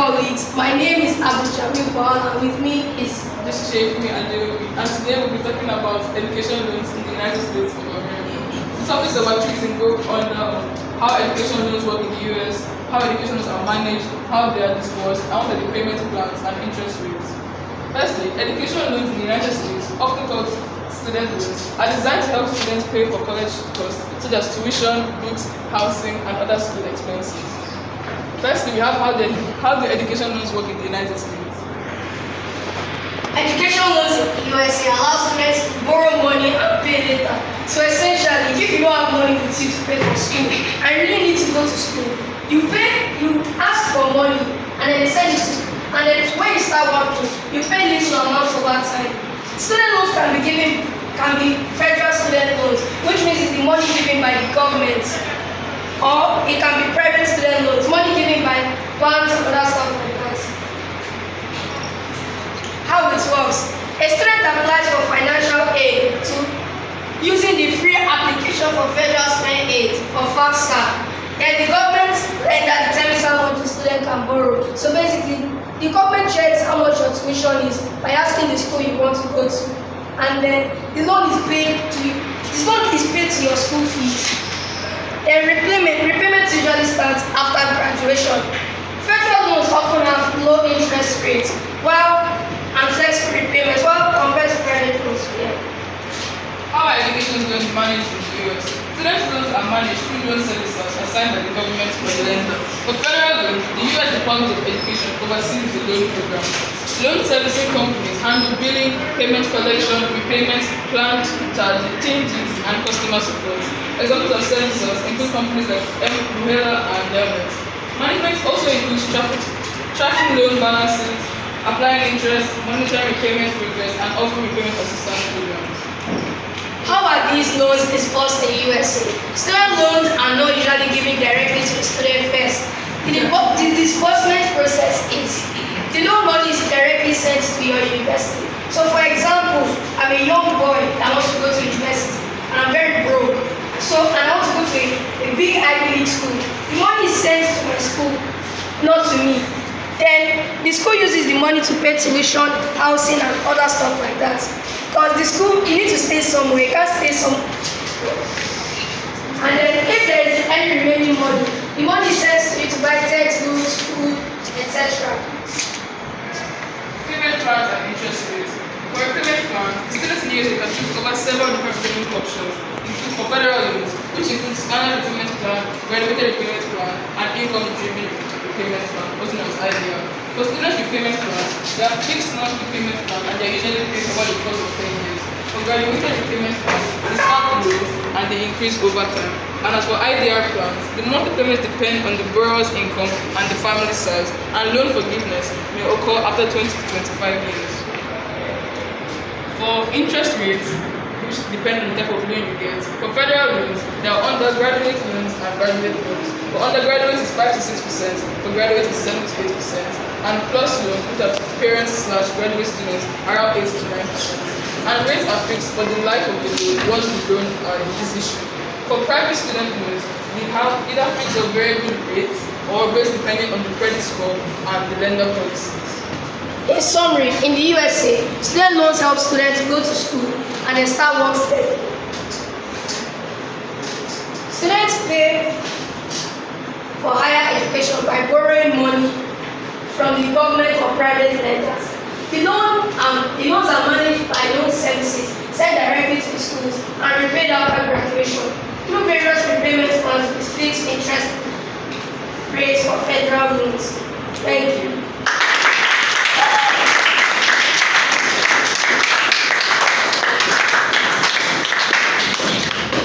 colleagues. My name is Abu Jamil Bawan, and with me is This is Shafmi and today we'll be talking about education loans in the United States of America. The topic of our treating go on how education loans work in the US, how education loans are managed, how they are disbursed, and what are the payment plans and interest rates. Firstly, education loans in the United States, often called student loans, are designed to help students pay for college costs such as tuition, books, housing, and other school expenses. Firstly, we have how the education loans work in the United States. education loans in the USA allow students to borrow money and pay later. So essentially, if you don't have money with you to pay for school and you really need to go to school, you ask for money and then they send it to you. And then when you start working, you pay little amounts over time. Student loans can be federal student loans, which means it's the money given by the government, or it can be private student loans, money given by banks and other stuff like that. How it works: a student applies for financial aid using the free application for federal student aid or FAFSA. Then the government determines how much the student can borrow. So basically, the government checks how much your tuition is by asking the school you want to go to, and then the loan is paid to you. This loan is paid to your school fees. Then repayment usually starts after graduation. Federal loans often have low interest rates, and flexible repayments, while compared to private loans. How are education loans managed in the US? Student loans are managed through loan servicers assigned by the government or the lender. For federal loans, the US Department of Education oversees the loan program. Loan servicing companies handle billing, payment collection, repayments, planned charges, changes, and customer support. Examples of servicers include companies like Muhela and Delmet. Management also includes tracking loan balances, applying interest, monitoring repayment progress, and offering repayment assistance programs. How are these loans disbursed in the USA? Student loans are not usually given directly to the student first. The disbursement process is the loan money is directly sent to your university. So for example, I'm a young boy that wants to go to university and I'm very broke. And I want to go to a big Ivy League school. The money is sent to my school, not to me. Then the school uses the money to pay tuition, housing, and other stuff like that. Because the school, you need to stay somewhere, you can't stay somewhere. And then if there is any remaining money, the money is sent to you to buy textbooks, food, etc. Payment plans and interest rates. For a payment plan, students in the USA can choose over several different payment options, including for federal loans, which includes standard repayment plan, graduated repayment plan, and income-driven repayment plan, also known as IDR. For student repayment plans, they have fixed monthly payment plan and they are usually paid over the course of 10 years. For graduated repayment plans, they start low and they increase over time. And as for IDR plans, the monthly payments depend on the borrower's income and the family size, and loan forgiveness may occur after 20 to 25 years. For interest rates, which depend on the type of loan you get. For federal loans, there are undergraduate loans and graduate loans. For undergraduates, it's 5 to 6%. For graduates, it's 7 to 8%. And plus loans, which are parents/graduate students, around 8 to 9%. And rates are fixed for the life of the loan once the loan is issued. For private student loans, we have either fixed or variable rates, or rates depending on the credit score and the lender policies. In summary, in the USA, student loans help students go to school and then start work steady. Students pay for higher education by borrowing money from the government or private lenders. The loans are managed by loan services sent directly to the schools and repaid after graduation through various repayment plans with fixed interest rates for federal loans. Thank you.